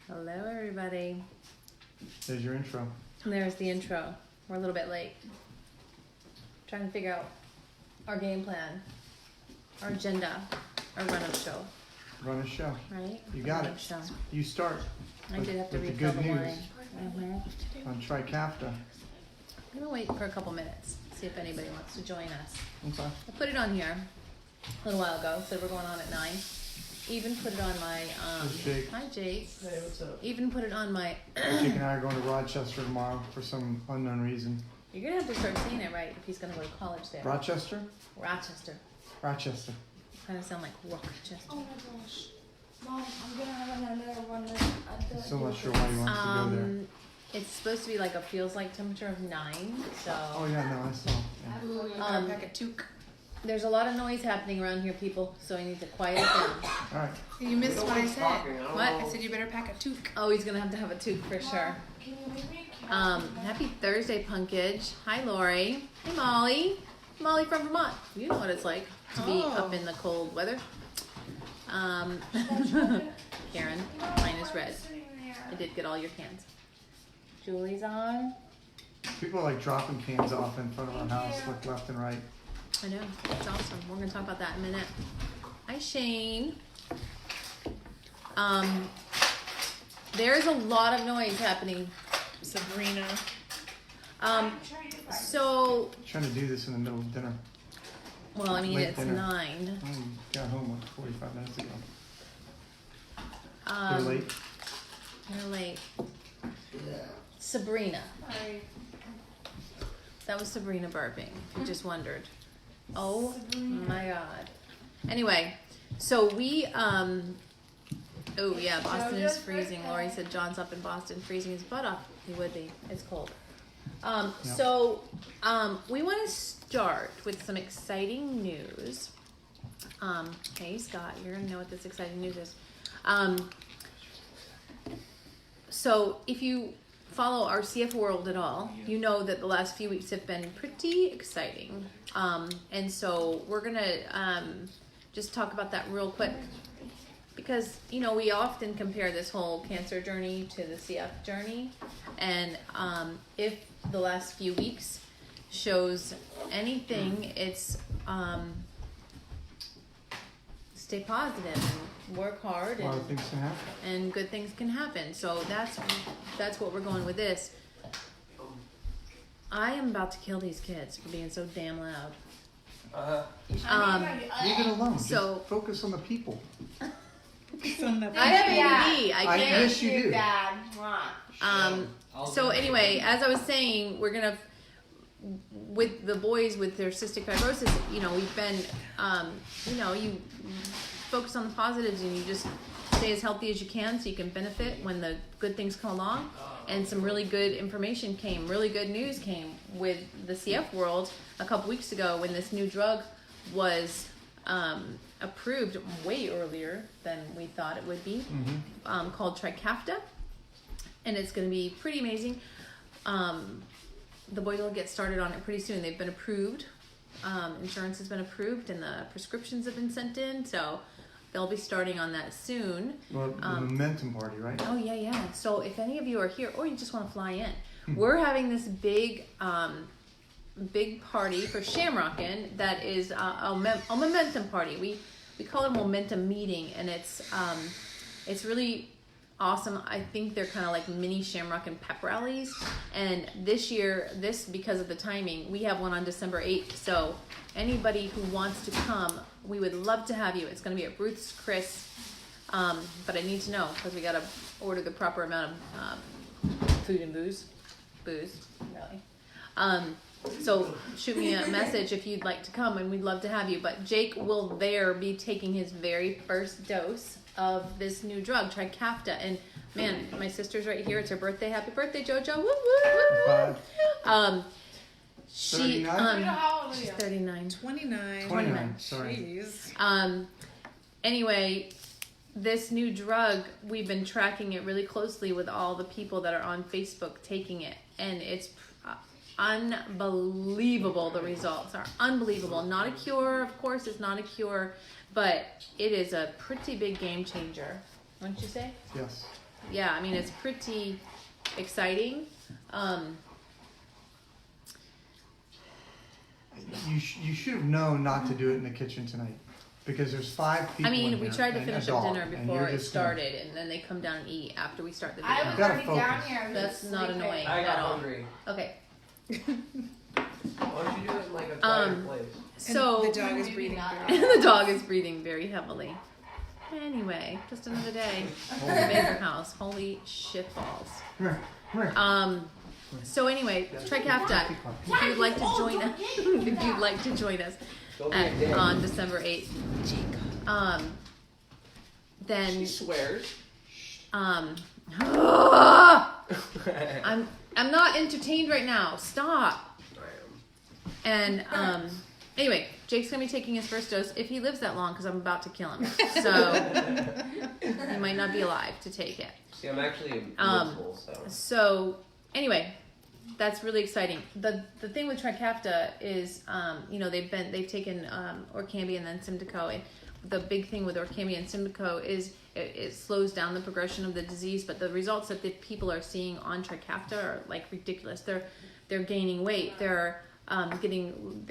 Hello, everybody. There's your intro. There's the intro. We're a little bit late. Trying to figure out our game plan, our agenda, our run-up show. Run a show. Right? You got it. Show. You start. I did have to with the refill good the news wine. on Trikafta. I'm going to wait for a couple minutes, see if anybody wants to join us. Okay. I put it on here a little while ago, said we're going on at 9. Even put it on my, Jake. hi Jake. Hey, what's up? Even put it on my, Jake and I are going to Rochester tomorrow for some unknown reason. you're going to have to start saying it right if he's going to go to college there. Rochester? Rochester. Rochester. Kind of sound like Rochester. Oh my gosh. Mom, I'm gonna have another one I'm still not sure why he wants to go there. It's supposed to be like a feels like temperature of 9, so. Oh yeah, no, I saw. Yeah. Pack of toque. There's a lot of noise happening around here, people, so I need to quiet it down. All right. You missed what I said. What? I said you better pack a toque. Oh, he's gonna have a toque for sure. Can you make me a cat? Happy Thursday, Punkage. Hi, Lori. Hey, Molly. Molly from Vermont. You know what it's like to be up in the cold weather. Karen, mine is red. I did get all your cans. Julie's on. People are like dropping cans off in front of our house, like left and right. I know. It's awesome. We're going to talk about that in a minute. Hi, Shane. There's a lot of noise happening. Sabrina. So, Trying to do this in the middle of dinner. well, I mean, Late it's dinner. 9. I got home like 45 minutes ago. They're Um, late. You're late. Sabrina. Sorry. That was Sabrina burping. You just wondered. Oh my God. Anyway, so we, oh yeah, Boston is freezing. Lori said John's up in Boston freezing his butt off. He would be. It's cold. So, we want to start with some exciting news. Hey Scott, you're gonna know what this exciting news is. So if you follow our CF world at all, you know that the last few weeks have been pretty exciting. And so we're gonna just talk about that real quick, because you know we often compare this whole cancer journey to the CF journey, and if the last few weeks shows anything, it's stay positive and work hard, A lot of things can happen. and good things can happen. So that's what we're going with this. I am about to kill these kids for being so damn loud. Leave it alone. So- Just focus on the people. I have ADD. I I can't. wish you do. Dad. Watch. So anyway, as I was saying, we're gonna, with the boys with their cystic fibrosis, you know, we've been, you know, you focus on the positives and you just stay as healthy as you can so you can benefit when the good things come along. And some really good information came, really good news came with the CF world a couple weeks ago when this new drug was approved way earlier than we thought it would be, called Trikafta. And it's going to be pretty amazing. The boys will get started on it pretty soon. They've been approved. Insurance has been approved and the prescriptions have been sent in. So they'll be starting on that soon. Well, the momentum party, right? Oh, yeah. So if any of you are here or you just want to fly in, we're having this big party for Shamrockin' that is a momentum party. We call it a momentum meeting, and it's really awesome. I think they're kind of like mini Shamrockin' pep rallies. And this year, because of the timing, we have one on December 8th. So anybody who wants to come, we would love to have you. It's going to be at Ruth's Chris. But I need to know because we got to order the proper amount of food and booze, really. So shoot me a message if you'd like to come, and we'd love to have you. But Jake will be taking his very first dose of this new drug, Trikafta. And man, my sister's right here. It's her birthday. Happy birthday, JoJo! Woo woo! Bye. She 39? How old are she's you? 39. 29. 29, sorry. Jeez. Anyway, this new drug, we've been tracking it really closely with all the people that are on Facebook taking it, and it's unbelievable. The results are unbelievable. Not a cure, of course, it's not a cure, but it is a pretty big game changer, wouldn't you say? Yes. yeah, I mean, it's pretty exciting. You should have known not to do it in the kitchen tonight, because there's 5 people. I mean, in we here tried to and a finish dog, up dinner and before you're it just gonna- started, and then they come down and eat after we start the I video. was gotta already down focus. here. I was That's just not sleeping. annoying I at got all. hungry. Okay, Why don't you do it in like a quiet place? so And the dog is Maybe breathing. not. very the dog is breathing very heavily. Anyway, just another day in the Baker house. Holy shit balls. Come here, come here. So anyway, Trikafta, if you'd like to join us, if you'd like to join us Don't be a dick. on December 8th, then She swears. I'm not entertained right now. Stop. And anyway, Jake's gonna be taking his first dose if he lives that long, because I'm about to kill him. So he might not be alive to take it. See, I'm actually invincible, so. So anyway, that's really exciting. The thing with Trikafta is, they've taken Orkambi and then Symdeko, and the big thing with Orkambi and Symdeko is it slows down the progression of the disease, but the results that the people are seeing on Trikafta are like ridiculous. They're gaining weight. They're getting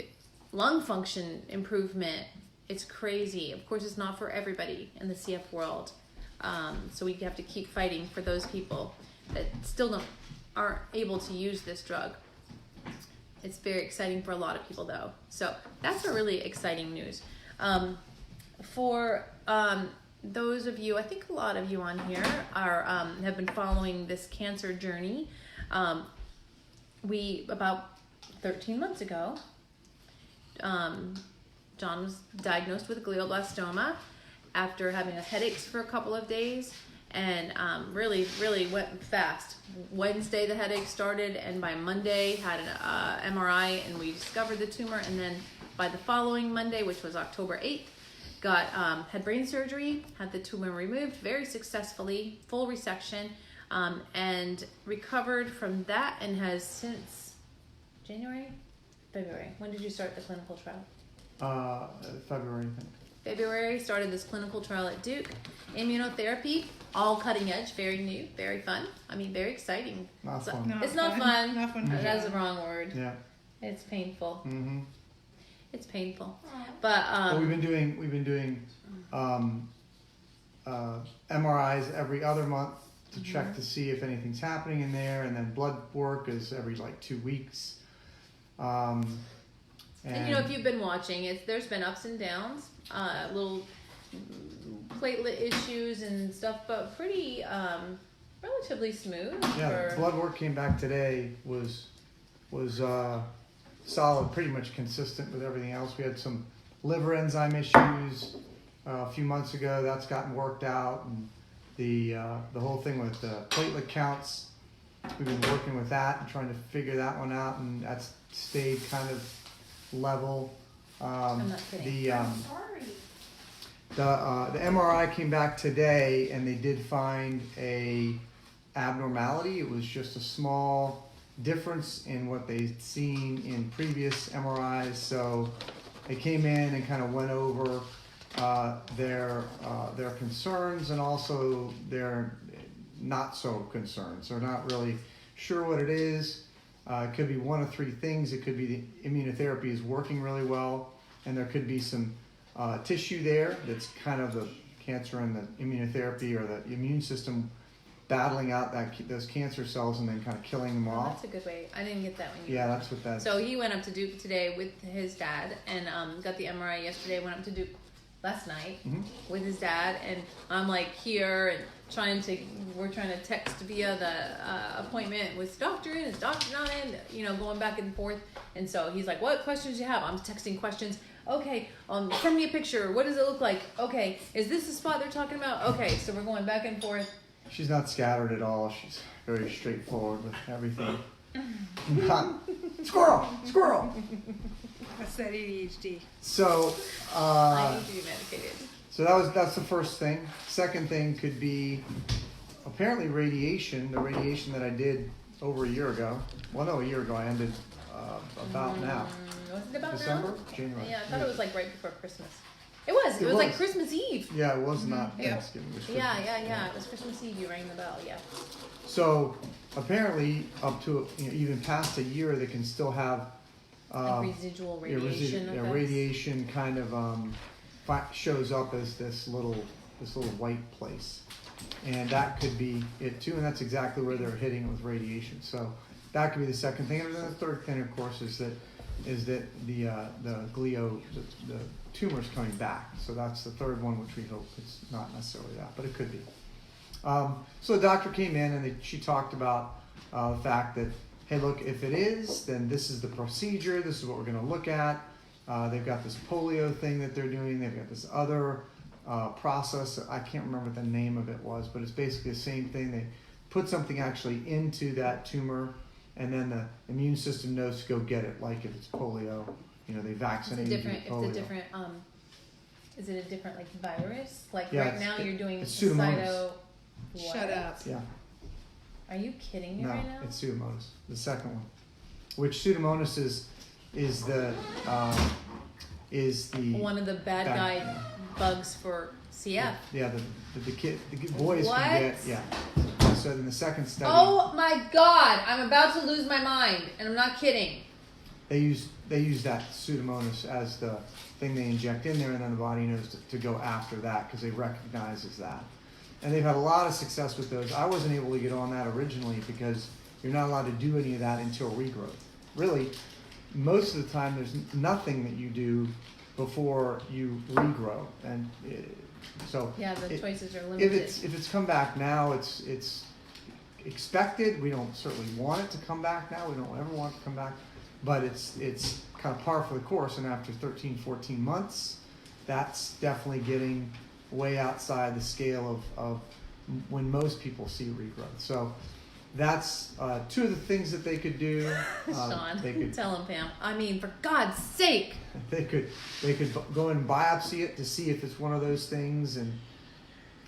lung function improvement. It's crazy. Of course, it's not for everybody in the CF world. So we have to keep fighting for those people that still aren't able to use this drug. It's very exciting for a lot of people, though. So that's a really exciting news. For those of you, I think a lot of you on here are have been following this cancer journey. We about 13 months ago, John was diagnosed with glioblastoma after having headaches for a couple of days, and really went fast. Wednesday the headache started, and by Monday had an MRI, and we discovered the tumor. And then by the following Monday, which was October 8th, had brain surgery, had the tumor removed very successfully, full resection, and recovered from that, and has since February. When did you start the clinical trial? February, I think. February, started this clinical trial at Duke. Immunotherapy, all cutting edge, very new, very fun. I mean, very exciting. Not So- fun. It's not fun. Not fun. That's the wrong word. Yeah. It's painful. Mm-hmm. It's painful. Aw. But Well, we've been doing MRIs every other month to check to see if anything's happening in there, and then blood work is every like 2 weeks. and if you've been watching, there's been ups and downs, little platelet issues and stuff, but pretty relatively smooth. yeah, blood work came back today was solid, pretty much consistent with everything else. We had some liver enzyme issues a few months ago. That's gotten worked out, and the whole thing with the platelet counts, we've been working with that and trying to figure that one out, and that's stayed kind of level. I'm not kidding. Sorry. The MRI came back today, and they did find a abnormality. It was just a small difference in what they'd seen in previous MRIs. So they came in and kind of went over their concerns and also their not so concerns. They're not really sure what it is. It could be one of 3 things. It could be the immunotherapy is working really well, and there could be some tissue there that's kind of the cancer and the immunotherapy or the immune system battling out those cancer cells and then kind of killing them Oh, off. that's a good way. I didn't get that when you. Yeah, that's what that. So he went up to Duke today with his dad, and got the MRI yesterday. Went up to Duke last night with his dad, and I'm like here and we're trying to text via the appointment with doctor in, is doctor not in, going back and forth. And so he's like, what questions do you have? I'm texting questions. Okay, send me a picture. What does it look like? Okay, is this the spot they're talking about? Okay, so we're going back and forth. She's not scattered at all. She's very straightforward with everything. Squirrel. That's that ADHD. So, I need to be medicated. so that's the first thing. Second thing could be apparently radiation. The radiation that I did over a year ago. Well, no, a year ago. I ended about now. Was it about December, now? January. Yeah, I thought it was like right before Christmas. It was. It It was like was. Christmas Eve. Yeah, it was not Yeah. Thanksgiving. It was Yeah, Christmas. yeah. It was Christmas Eve. You rang the bell. Yeah. So apparently, up to even past a year, they can still have Like residual radiation. yeah, effects. radiation kind of shows up as this little white place, and that could be it too. And that's exactly where they're hitting it with radiation. So that could be the second thing. And then the third thing, of course, is that the the tumor's coming back. So that's the third one, which we hope it's not necessarily that, but it could be. So the doctor came in and she talked about the fact that, hey, look, if it is, then this is the procedure. This is what we're going to look at. They've got this polio thing that they're doing. They've got this other process. I can't remember what the name of it was, but it's basically the same thing. They put something actually into that tumor, and then the immune system knows to go get it. Like if it's polio, they vaccinate you with polio. Is it a different like virus? Like Yeah, right now you're doing it's Pseudomonas. What? Shut up. Yeah. Are you kidding me No, right now? it's Pseudomonas, the second one. Which Pseudomonas is the One of the bad guy bugs for CF. Yeah, the boys What? can get, yeah. So in the second study, Oh my God! I'm about to lose my mind, and I'm not kidding. they use that Pseudomonas as the thing they inject in there, and then the body knows to go after that because they recognize as that. And they've had a lot of success with those. I wasn't able to get on that originally because you're not allowed to do any of that until regrowth. Really, most of the time there's nothing that you do before you regrow, and so Yeah, the choices are if limited. it's come back now, it's expected. We don't certainly want it to come back now. We don't ever want it to come back, but it's kind of par for the course. And after 13, 14 months, that's definitely getting way outside the scale of when most people see regrowth. So that's two of the things that they could do. Sean, They could tell him, Pam. I mean, for God's sake. they could go and biopsy it to see if it's one of those things, and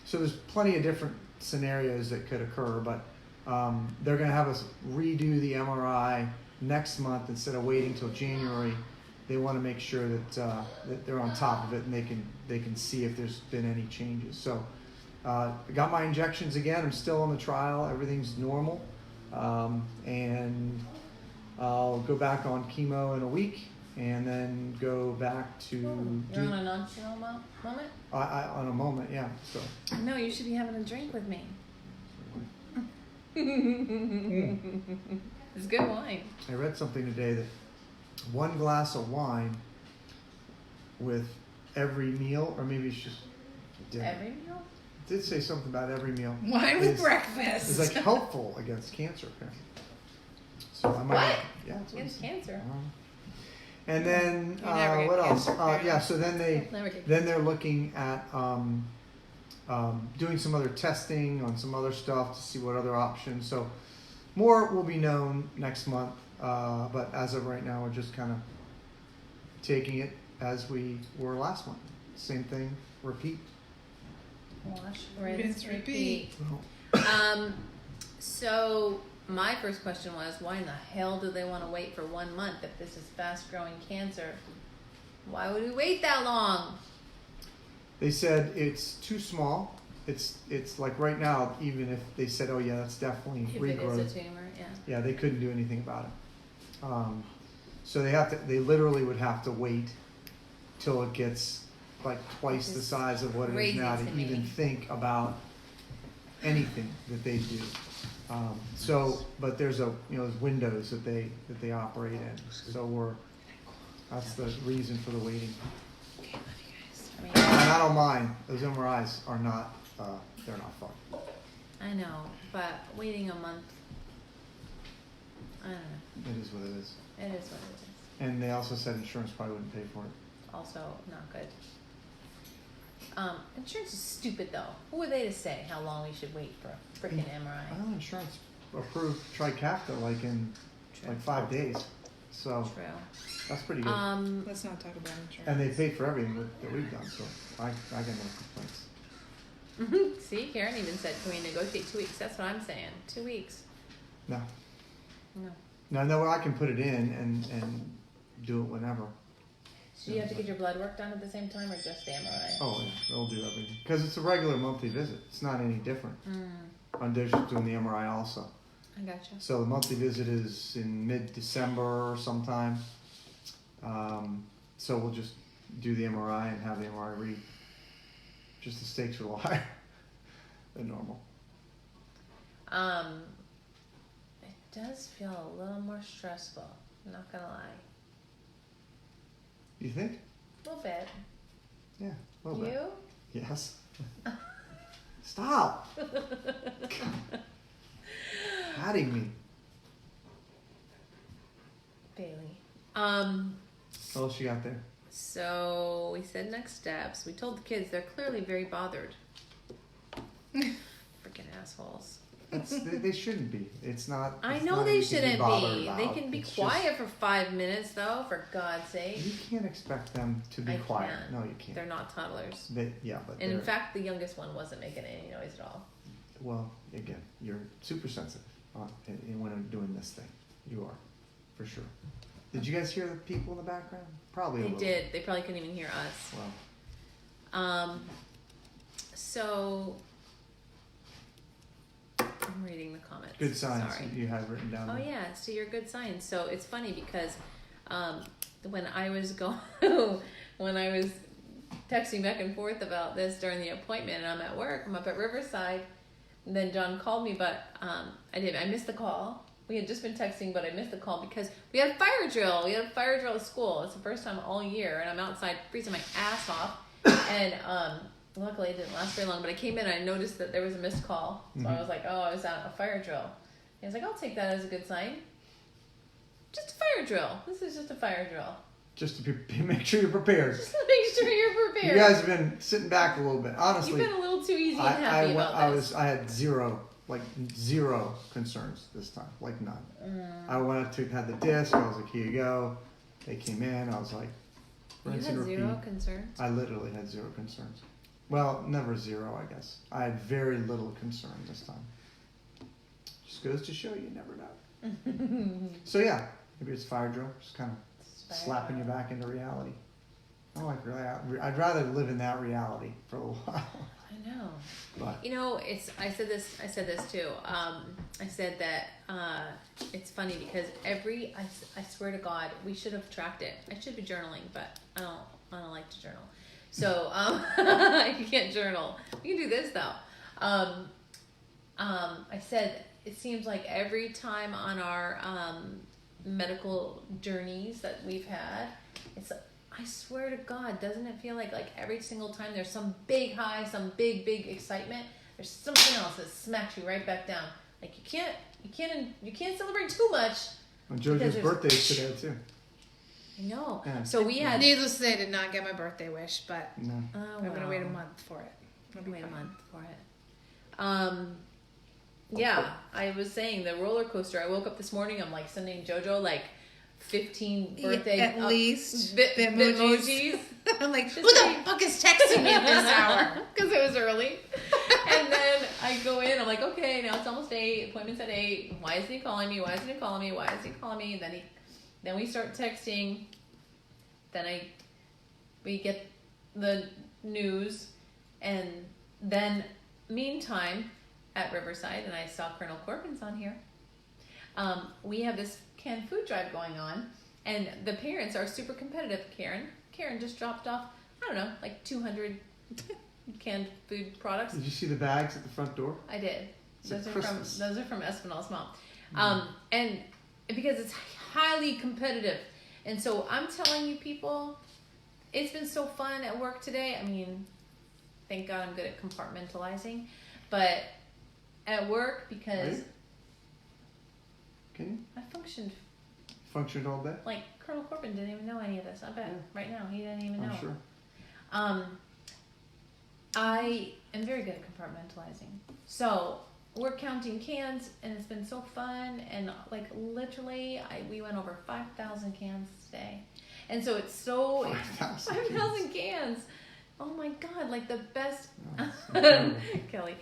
so there's plenty of different scenarios that could occur. But they're going to have us redo the MRI next month instead of waiting till January. They want to make sure that they're on top of it and they can see if there's been any changes. So I got my injections again. I'm still on the trial. Everything's normal, and I'll go back on chemo in a week, and then go back to You're on a non-chemo moment? on a moment, yeah. So No, you should be having a drink with me. It's good wine. I read something today that one glass of wine with every meal, or maybe it's just dinner. Every meal? It did say something about every meal. Wine with is breakfast. like helpful against cancer, apparently. So I might. What? Yeah. That's what Against it said. cancer. And then You never get what else? cancer, Yeah. So then Never get they're looking at doing some other testing on some other stuff to see what other options. So more will be known next month. But as of right now, we're just kind of taking it as we were last month. Same thing, repeat. Wash, Rinse, repeat. So my first question was, why in the hell do they want to wait for 1 month if this is fast-growing cancer? Why would we wait that long? They said it's too small. It's like right now, even if they said, oh yeah, that's definitely If regrowth. it is a tumor, yeah. Yeah, they couldn't do anything about it. So they literally would have to wait till it gets like twice the It's size of what it is crazy now to to me. even think about anything that they do. But there's there's windows that they operate in. So that's the reason for the waiting. I mean, And I don't mind. Those MRIs are not they're not fun. I know, but waiting a month, I don't know. It is what it is. It is what it is. And they also said insurance probably wouldn't pay for it. Also not good. Insurance is stupid though. Who are they to say how long we should wait for a freaking MRI? Well, insurance approved Trikafta in True. 5 days. So True. that's pretty good. Let's not talk about insurance. And they paid for everything that we've done, so I got no complaints. See, Karen even said, can we negotiate 2 weeks? That's what I'm saying. 2 weeks. No. No. No, I can put it in and do it whenever. So you have to get your blood work done at the same time, or just the MRI? Oh, yeah, they'll do everything. Because it's a regular monthly visit. It's not any different. Mm, They're just doing the MRI also. I gotcha. So the monthly visit is in mid-December sometime. So we'll just do the MRI and have the MRI read. Just the stakes are a little higher than normal. It does feel a little more stressful. I'm not gonna lie. You think? A little bit. Yeah, a little bit. You? Yes. Stop. Patting me. Bailey. What else you got there? So we said next steps. We told the kids they're clearly very bothered. Freaking assholes. They shouldn't be. It's not. I it's know not they anything to shouldn't bothered be. about. They can be It's quiet for 5 minutes though, for God's sake. You can't expect them to be I quiet. can't. No, you can't. They're not toddlers. Yeah, but And in they're- fact, the youngest one wasn't making any noise at all. well, again, you're super sensitive when I'm doing this thing. You are, for sure. Did you guys hear the people in the background? Probably a They little. did. They probably couldn't even hear us. Well, So I'm reading the comments. good signs Sorry. you have written down. Oh there. yeah, so you're good signs. So it's funny because when I was when I was texting back and forth about this during the appointment, and I'm at work, I'm up at Riverside, and then John called me, but I missed the call. We had just been texting, but I missed the call because we had a fire drill. We had a fire drill at school. It's the first time all year, and I'm outside freezing my ass off. And luckily it didn't last very long, but I came in and I noticed that there was a missed call. So I was like, oh, I was at a fire drill. And he was like, I'll take that as a good sign. Just a fire drill. This is just a fire drill. Just to make sure you're prepared. Just to make sure you're prepared. You guys have been sitting back a little bit. Honestly, You've been a little too easy and happy about this. I had zero concerns this time, like none. I went to had the disc. I was like, here you go. They came in. I was like, You rinse had and repeat. zero concerns? I literally had zero concerns. Well, never zero, I guess. I had very little concern this time. Just goes to show you never know. So yeah, maybe it's fire drill, just kind of slapping you back into reality. I don't like reality. I'd rather live in that reality for a little while. I know. But You know, I said this too. I said that it's funny because I swear to God, we should have tracked it. I should be journaling, but I don't like to journal. So you can't journal. You can do this though. I said it seems like every time on our medical journeys that we've had, I swear to God, doesn't it feel like every single time there's some big high, some big excitement, there's something else that smacks you right back down. Like you can't celebrate too much. and Because JoJo's there's- birthday's today too. I know. Yeah. So we had Needless to say, I did not get my birthday wish, but No. I'm gonna wait a month for it. It'll be Wait a fine. month for it. Yeah, I was saying the roller coaster. I woke up this morning. I'm sending JoJo 15 birthday at least Bitmojis. I'm like, who Just the saying. fuck is texting me at this hour? Because it was early. And then I go in, I'm like, okay, now it's almost 8, appointment's at 8. Why isn't he calling me? Why isn't he calling me? Why isn't he calling me? Then we start texting. Then we get the news. And then, meantime, at Riverside, and I saw Colonel Corbin's on here, we have this canned food drive going on. And the parents are super competitive. Karen just dropped off, 200 canned food products. Did you see the bags at the front door? I did. It's Those like are Christmas. from Espinal's mom. And because it's highly competitive. And so I'm telling you people, it's been so fun at work today. I mean, thank God I'm good at compartmentalizing. But at work, Are because you? Can you? I functioned Functioned all day? like Colonel Corbin didn't even know any of this. I bet right now he didn't even know. I'm sure. I am very good at compartmentalizing. So we're counting cans, and it's been so fun. And literally, we went over 5,000 cans today, and so it's so 5,000 5,000 cans. Oh my God! The best, Oh, that's incredible. Kelly.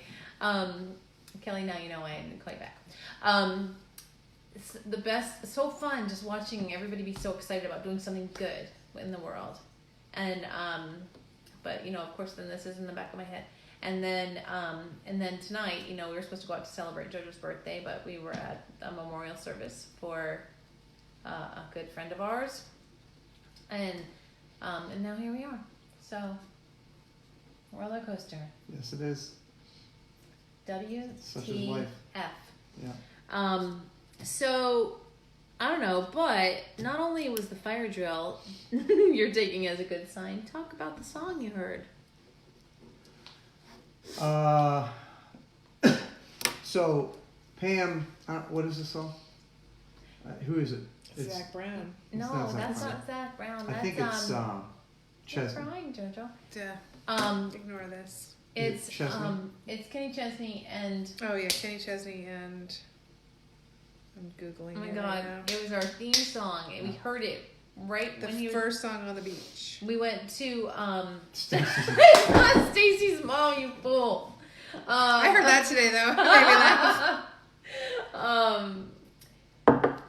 Kelly, now you know I didn't call you back. It's the best, so fun just watching everybody be so excited about doing something good. in the world. And but of course, then this is in the back of my head. And then tonight, we were supposed to go out to celebrate JoJo's birthday, but we were at a memorial service for a good friend of ours, and now here we are. So roller coaster. Yes, it is. Such is life. WTF. Yeah. So I don't know, but not only was the fire drill you're taking as a good sign. Talk about the song you heard. So Pam, what is the song? Who is it? Zach Brown. No, not Zac that's Brown. not Zach Brown. I That's think it's you're Chesney. crying, JoJo. Yeah. Ignore this. It's Chesney? it's Kenny Chesney and Oh yeah, Kenny Chesney and I'm googling. oh my it god, right now. it was our theme song. We heard it right The when he was. first song on the beach. We went to Stacy's. it's not Stacy's mom, you fool. I heard that today though. It made me laugh.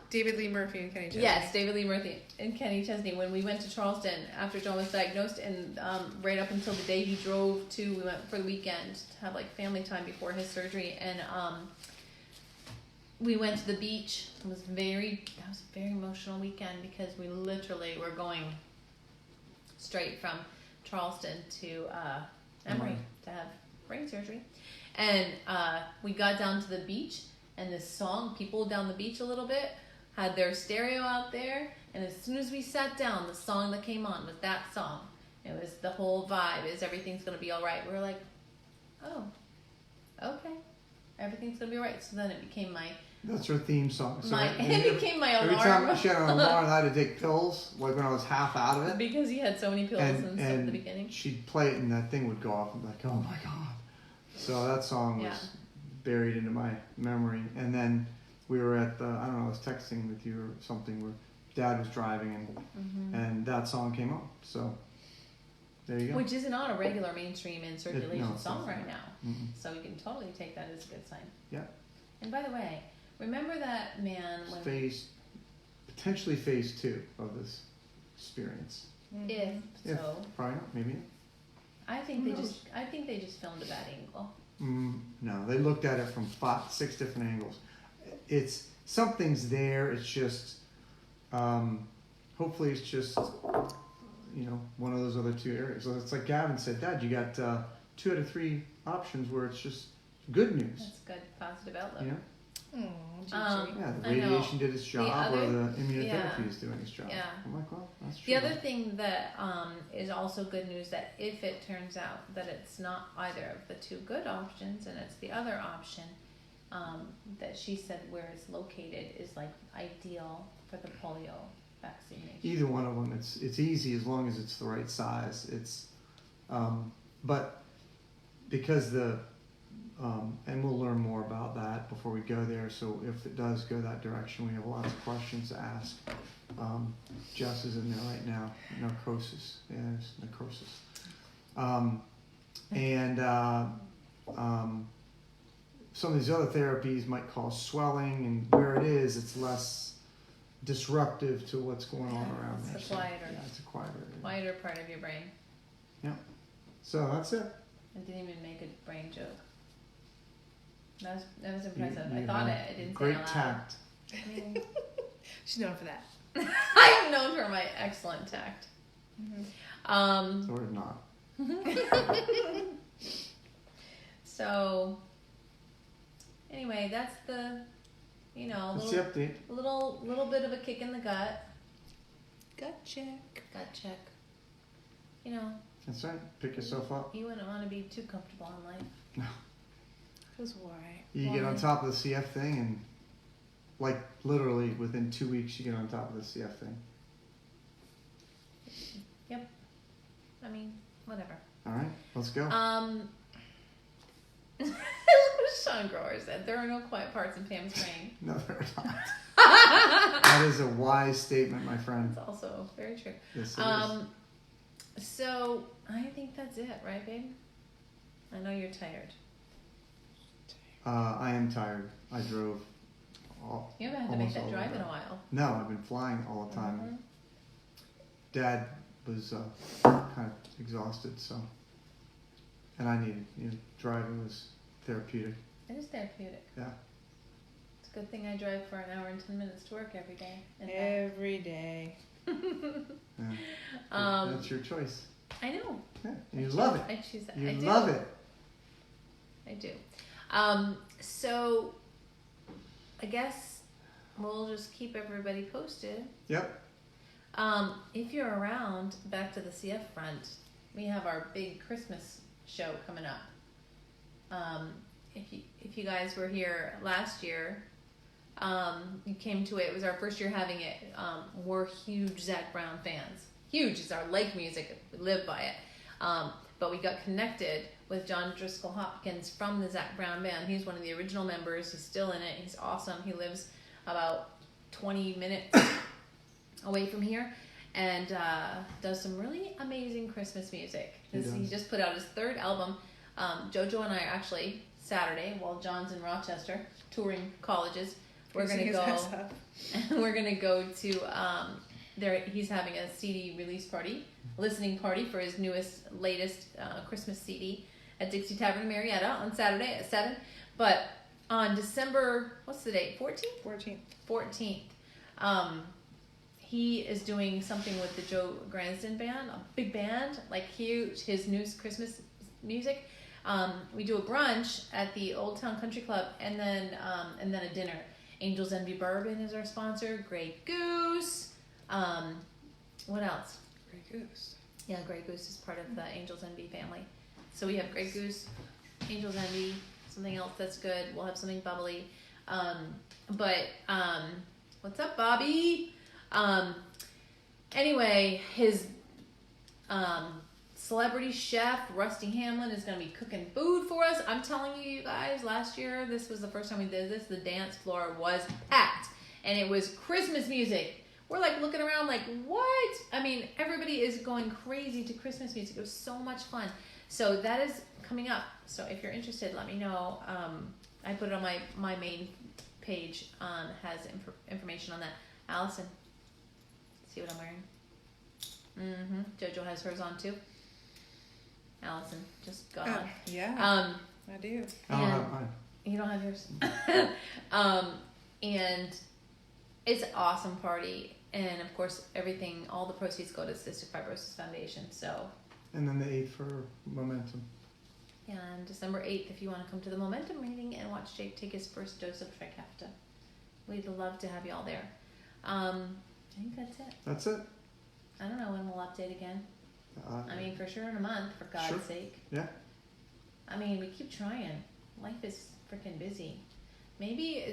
David Lee Murphy and Kenny Chesney. Yes, David Lee Murphy and Kenny Chesney. When we went to Charleston after John was diagnosed, and right up until the day he drove to, we went for the weekend to have like family time before his surgery, and we went to the beach. That was a very emotional weekend because we literally were going straight from Charleston to Emory to have brain surgery, and we got down to the beach, and this song, people down the beach a little bit, had their stereo out there, and as soon as we sat down, the song that came on was that song. It was the whole vibe, is everything's gonna be alright. We were like, oh, okay, everything's gonna be alright. So then it became That's her theme song. So it became my alarm. every time she had an alarm, I had to take pills, like when I was half out of it. Because he had so many pills and stuff at the beginning. She'd play it and that thing would go off. I'm like, oh my god. So that song was buried into my memory. And then we were at I was texting with you or something where Dad was driving and that song came on. So there you go. Which is not a regular mainstream in circulation it's song not. right now. Mm-mm. So you can totally take that as a good sign. Yeah. And by the way, remember that man when Potentially phase 2 of this experience. if so Probably not, maybe not. I think Who they just filmed a bad angle. No, they looked at it from 6 different angles. It's something's there. It's just, hopefully, it's just, one of those other 2 areas. So it's like Gavin said, Dad, you got 2 out of 3 options where it's just good news. That's good, positive outlook. You know? Gigi. The radiation did its job, or the immunotherapy yeah. is doing its job. Yeah. I'm like, well, that's true. The other thing that is also good news, that if it turns out that it's not either of the 2 good options and it's the other option, that she said where it's located is like ideal for the polio vaccination. Either one of them, it's easy as long as it's the right size. It's, but because and we'll learn more about that before we go there. So if it does go that direction, we have lots of questions to ask. Jess is in there right now. Necrosis, yes, necrosis. Some of these other therapies might cause swelling, and where it is, it's less disruptive to what's going on around there. It's a quieter. Yeah, it's a quieter. Quieter part of your brain. So that's it. I didn't even make a brain joke. That was impressive. You I thought have it. I didn't great say it out tact. loud. She's known for that. I am known for my excellent tact. Or not. So anyway, that's the That's the update. little bit of a kick in the gut. Gut check. Gut check. That's right. Pick yourself up. You wouldn't want to be too comfortable in life. No. Because why? You get on top of the CF thing, and like literally within 2 weeks, you get on top of the CF thing. Yep. I mean, whatever. All right, let's go. Sean Grower said there are no quiet parts in Pam's brain. No, there are not. That is a wise statement, my friend. That's also very true. Yes, it is. So I think that's it, right, babe? I know you're tired. I am tired. I drove. You haven't had to make almost that all drive the in a way. while. No, I've been flying all the time. Dad was kind of exhausted, so, and I needed, driving was therapeutic. It is therapeutic. Yeah. It's a good thing I drive for an hour and 10 minutes to work every day. And Every day. Yeah. That's your choice. I know. Yeah. And you love it. I choose that. You I do. love it. I do. So I guess we'll just keep everybody posted. Yep. If you're around, back to the CF front, we have our big Christmas show coming up. If you guys were here last year, you came to it. It was our first year having it. We're huge Zac Brown fans. Huge. It's our like music. We live by it. But we got connected with John Driscoll Hopkins from the Zac Brown band. He's one of the original members. He's still in it. He's awesome. He lives about 20 minutes away from here and does some really amazing Christmas music. He just put out his third album. Jojo and I are actually Saturday, while John's in Rochester touring colleges, we're gonna go to there. He's having a CD release party, listening party for his latest Christmas CD at Dixie Tavern in Marietta on Saturday at 7. But on December, what's the date? 14th. 14th. He is doing something with the Joe Gransden band, a big band, like huge. His new Christmas music. We do a brunch at the Old Town Country Club, and then a dinner. Angel's Envy Bourbon is our sponsor. Grey Goose. What else? Grey Goose. Yeah, Grey Goose is part of the Angel's Envy family. So we have Grey Goose, Angel's Envy, something else that's good. We'll have something bubbly. What's up, Bobby? Anyway, his celebrity chef Rusty Hamlin is going to be cooking food for us. I'm telling you guys, last year this was the first time we did this. The dance floor was packed, and it was Christmas music. We're like looking around like, what? I mean, everybody is going crazy to Christmas music. It was so much fun. So that is coming up. So if you're interested, let me know. I put it on my main page. Has information on that. Allison, see what I'm wearing? Jojo has hers on too. Allison just got on. Yeah. I do. I don't have mine. You don't have yours. And it's an awesome party, and of course all the proceeds go to Cystic Fibrosis Foundation. So. And then the 8th for Momentum. Yeah, on December 8th, if you want to come to the Momentum meeting and watch Jake take his first dose of Trikafta, we'd love to have you all there. I think that's it. That's it. I don't know when we'll update again. I mean, for sure in a month, for God's sake. Yeah. I mean, we keep trying. Life is freaking busy. Maybe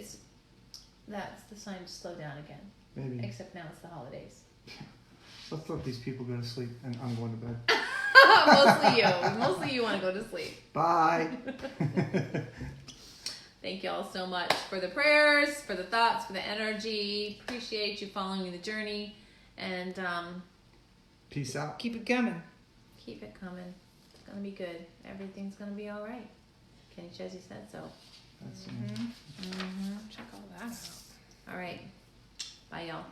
that's the sign to slow down again. Maybe. Except now it's the holidays. Let's let these people go to sleep, and I'm going to bed. Mostly you want to go to sleep. Bye. Thank you all so much for the prayers, for the thoughts, for the energy. Appreciate you following the journey. And peace out. Keep it coming. Keep it coming. It's going to be good. Everything's going to be all right. Kenny Chesney said so. That's Check all that out. All right. Bye, y'all.